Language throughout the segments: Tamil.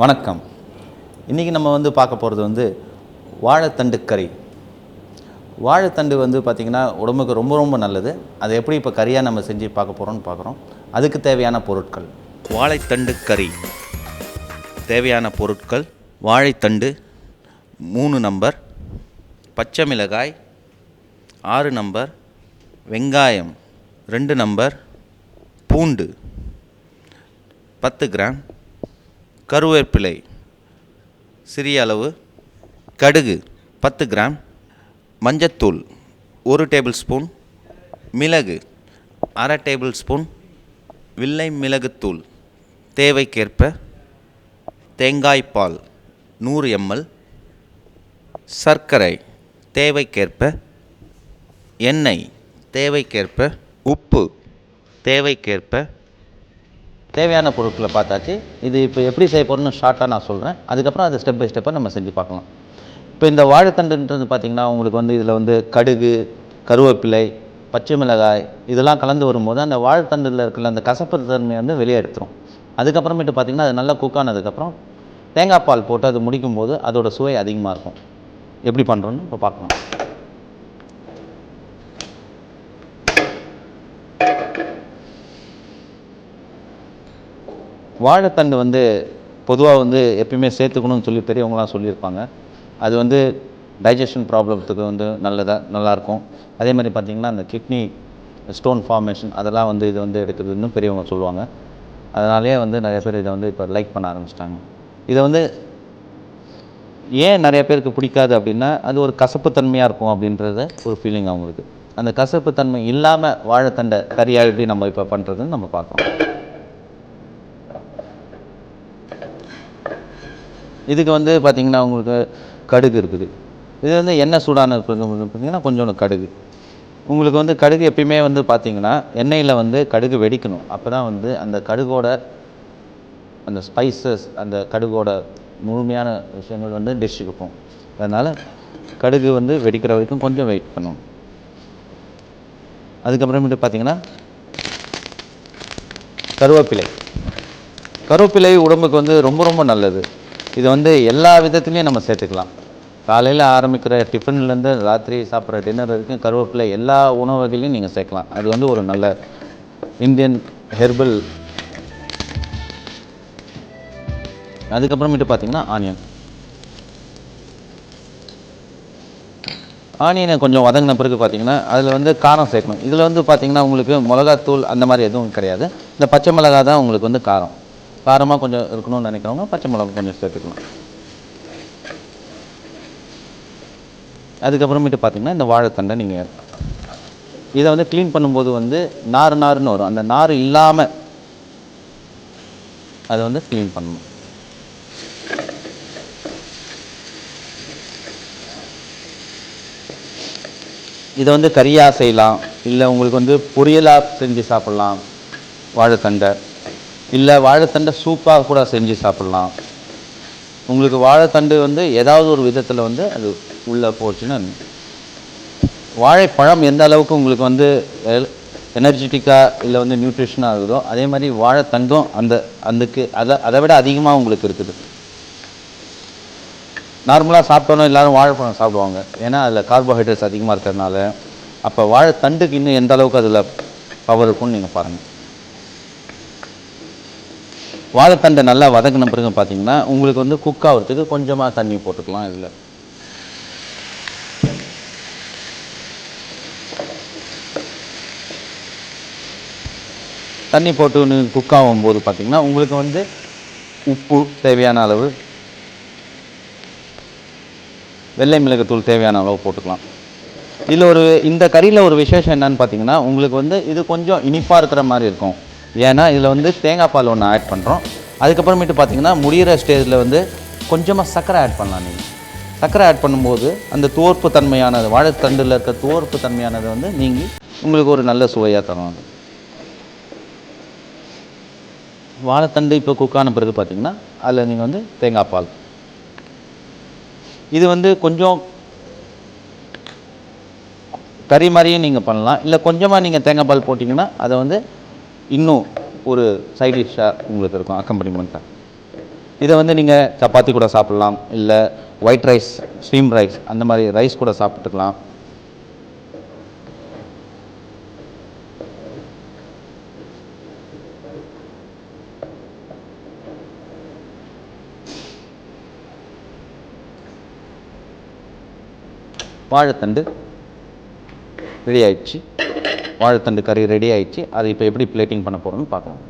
வணக்கம். இன்றைக்கி நம்ம பார்க்க போகிறது வாழைத்தண்டு கறி. வாழைத்தண்டு பார்த்திங்கன்னா உடம்புக்கு ரொம்ப ரொம்ப நல்லது. அதை எப்படி இப்போ கறியாக நம்ம செஞ்சு பார்க்குறோம். அதுக்கு தேவையான பொருட்கள்: வாழைத்தண்டு கறி. தேவையான பொருட்கள்: வாழைத்தண்டு 3 நம்பர், பச்சை மிளகாய் 6 நம்பர், வெங்காயம் 2 நம்பர், பூண்டு 10 கிராம், கருவேப்பிலை சிறிய அளவு, கடுகு 10 கிராம், மஞ்சத்தூள் 1 டேபிள் ஸ்பூன், மிளகு அரை டேபிள் ஸ்பூன், வெள்ளை மிளகுத்தூள் தேவைக்கேற்ப, தேங்காய் பால் 100 ml, சர்க்கரை தேவைக்கேற்ப, எண்ணெய் தேவைக்கேற்ப, உப்பு தேவைக்கேற்ப. தேவையான பொருட்களை பார்த்தாச்சு. இது இப்போ எப்படி செய்ய போகிறோன்னு ஷார்ட்டாக நான் சொல்கிறேன். அதுக்கப்புறம் அதை ஸ்டெப் பை ஸ்டெப்பாக நம்ம செஞ்சு பார்க்கலாம். இப்போ இந்த வாழைத்தண்டுன்றது பார்த்திங்கன்னா உங்களுக்கு இதில் கடுகு, கருவேப்பிலை, பச்சை மிளகாய் இதெல்லாம் கலந்து வரும்போது அந்த வாழைத்தண்டில் இருக்கிற அந்த கசப்பு தன்மையை வெளியே எடுத்துரும். அதுக்கப்புறமேட்டு பார்த்திங்கன்னா அது நல்லா குக் ஆனதுக்கப்புறம் தேங்காய் பால் போட்டு அது முடிக்கும்போது அதோடய சுவை அதிகமாக இருக்கும். எப்படி பண்ணுறோன்னு இப்போ பார்க்கலாம். வாழைத்தண்டு பொதுவாக எப்பயுமே சேர்த்துக்கணும்னு சொல்லி பெரியவங்களாம் சொல்லியிருப்பாங்க. அது டைஜஷன் ப்ராப்ளத்துக்கு நல்லாயிருக்கும். அதே மாதிரி பார்த்திங்கன்னா அந்த கிட்னி ஸ்டோன் ஃபார்மேஷன் அதெல்லாம் இது எடுக்கிறதுன்னு பெரியவங்க சொல்லுவாங்க. அதனாலே நிறைய பேர் இதை இப்போ லைக் பண்ண ஆரம்பிச்சிட்டாங்க. இதை ஏன் நிறைய பேருக்கு பிடிக்காது அப்படின்னா அது ஒரு கசப்புத்தன்மையாக இருக்கும் அப்படின்றத ஒரு ஃபீலிங் அவங்களுக்கு. அந்த கசப்புத்தன்மை இல்லாமல் வாழைத்தண்டை கறியாக எப்படி நம்ம இப்போ பண்ணுறதுன்னு நம்ம பார்க்கலாம். இதுக்கு பார்த்திங்கன்னா உங்களுக்கு கடுகு இருக்குது. இது எண்ணெய் சூடான பார்த்திங்கன்னா கொஞ்சோண்டு கடுகு. உங்களுக்கு கடுகு எப்பயுமே பார்த்திங்கன்னா எண்ணெயில் கடுகு வெடிக்கணும். அப்போ தான் அந்த கடுகோட அந்த ஸ்பைசஸ், அந்த கடுகோட முழுமையான விஷயங்கள் டிஷ்ஷுக்கு போகும். அதனால் கடுகு வெடிக்கிற வரைக்கும் கொஞ்சம் வெயிட் பண்ணணும். அதுக்கப்புறமேட்டு பார்த்திங்கன்னா கருவேப்பிலை உடம்புக்கு ரொம்ப ரொம்ப நல்லது. இது எல்லா விதத்துலேயும் நம்ம சேர்த்துக்கலாம். காலையில் ஆரம்பிக்கிற டிஃபன்லேருந்து ராத்திரி சாப்பிட்ற டின்னர் வரைக்கும் கருவேப்பிலை எல்லா உணவு வகையிலையும் நீங்கள் சேர்க்கலாம். அது ஒரு நல்ல இந்தியன் ஹெர்பல். அதுக்கப்புறமேட்டு பார்த்திங்கன்னா ஆனியனை கொஞ்சம் வதங்கின பிறகு பார்த்திங்கன்னா அதில் காரம் சேர்க்கணும். இதில் பார்த்திங்கன்னா உங்களுக்கு மிளகாத்தூள் அந்த மாதிரி எதுவும் கிடையாது. இந்த பச்சை மிளகா தான் உங்களுக்கு காரமாக கொஞ்சம் இருக்கணும்னு நினைக்கிறவங்க பச்சை மிளகா கொஞ்சம் சேர்த்துக்கலாம். அதுக்கப்புறமேட்டு பார்த்திங்கன்னா இந்த வாழைத்தண்டை நீங்கள் இதை க்ளீன் பண்ணும்போது நாருன்னு வரும். அந்த நார் இல்லாமல் அதை க்ளீன் பண்ணணும். இதை கறியாக செய்யலாம், இல்லை உங்களுக்கு பொரியலாக செஞ்சு சாப்பிட்லாம். வாழைத்தண்டை இல்லை வாழைத்தண்டை சூப்பாக கூட செஞ்சு சாப்பிட்லாம். உங்களுக்கு வாழைத்தண்டு ஏதாவது ஒரு விதத்தில் அது உள்ளே போச்சுன்னா, வாழைப்பழம் எந்த அளவுக்கு உங்களுக்கு எனர்ஜெட்டிக்காக இல்லை நியூட்ரிஷனாக இருக்குதோ அதே மாதிரி வாழைத்தண்டும் அதுக்கு அதை விட அதிகமாக உங்களுக்கு இருக்குது. நார்மலாக சாப்பிட்டோன்னா எல்லோரும் வாழைப்பழம் சாப்பிடுவாங்க, ஏன்னா அதில் கார்போஹைட்ரேட்ஸ் அதிகமாக இருக்கிறதுனால. அப்போ வாழைத்தண்டுக்கு இன்னும் எந்த அளவுக்கு அதில் பவர் இருக்குன்னு நீங்கள் பாருங்கள். வாழைத்தண்டை நல்லா வதங்கின பிறகு பார்த்திங்கன்னா உங்களுக்கு குக் ஆகிறதுக்கு கொஞ்சமாக தண்ணி போட்டுக்கலாம். இதில் தண்ணி போட்டு குக் ஆகும்போது பார்த்திங்கன்னா உங்களுக்கு உப்பு தேவையான அளவு, வெள்ளை மிளகுத்தூள் தேவையான அளவு போட்டுக்கலாம். இதில் இந்த கறியில் ஒரு விசேஷம் என்னன்னு பார்த்திங்கன்னா உங்களுக்கு இது கொஞ்சம் இனிப்பாக இருக்கிற மாதிரி இருக்கும். ஏன்னா இதில் தேங்காய் பால் ஒன்று ஆட் பண்ணுறோம். அதுக்கப்புறமேட்டு பார்த்திங்கன்னா முடிகிற ஸ்டேஜில் கொஞ்சமாக சர்க்கரை ஆட் பண்ணலாம். நீங்கள் சர்க்கரை ஆட் பண்ணும்போது அந்த துவர்ப்பு தன்மையானது, வாழைத்தண்டில் இருக்க துவர்ப்பு தன்மையானது நீங்கி உங்களுக்கு ஒரு நல்ல சுவையாக தரும். வாழைத்தண்டு இப்போ குக்கான பிறகு பார்த்திங்கன்னா அதில் நீங்கள் தேங்காய் பால், இது கொஞ்சம் கறி மாதிரியும் நீங்கள் பண்ணலாம், இல்லை கொஞ்சமாக நீங்கள் தேங்காய் பால் போட்டிங்கன்னா அதை இன்னும் ஒரு சைட் டிஷ்ஷாக உங்களுக்கு இருக்கும், அக்கம்பனிமெண்ட்டாக. இதை வந்து நீங்கள் சப்பாத்தி கூட சாப்பிட்லாம், இல்லை ஒயிட் ரைஸ், ஸ்டீம் ரைஸ் அந்த மாதிரி ரைஸ் கூட சாப்பிட்டுக்கலாம். வாழைத்தண்டு ரெடி ஆயிடுச்சு. வாழைத்தண்டு கறி ரெடி ஆயிடுச்சு. அதை இப்போ எப்படி பிளேட்டிங் பண்ண போகிறோம்னு பார்க்கலாம்.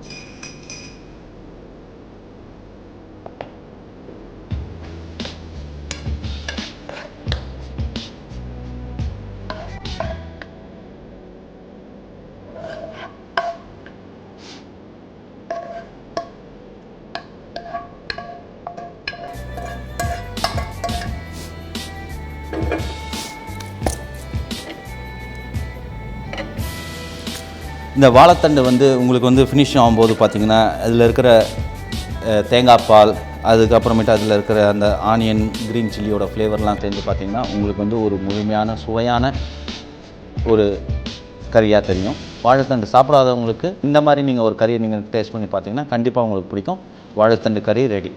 இந்த வாழைத்தண்டு வந்து உங்களுக்கு வந்து ஃபினிஷ் ஆகும்போது பார்த்திங்கன்னா அதில் இருக்கிற தேங்காய் பால், அதுக்கப்புறமேட்டு அதில் இருக்கிற அந்த ஆனியன், க்ரீன் சில்லியோட ஃப்ளேவர்லாம் சேர்ந்து பார்த்திங்கன்னா உங்களுக்கு வந்து ஒரு முழுமையான சுவையான ஒரு கறியாக தெரியும். வாழைத்தண்டு சாப்பிடாதவங்களுக்கு இந்த மாதிரி நீங்கள் ஒரு கறியை நீங்கள் டேஸ்ட் பண்ணி பார்த்தீங்கன்னா கண்டிப்பாக உங்களுக்கு பிடிக்கும். வாழைத்தண்டு கறி ரெடி.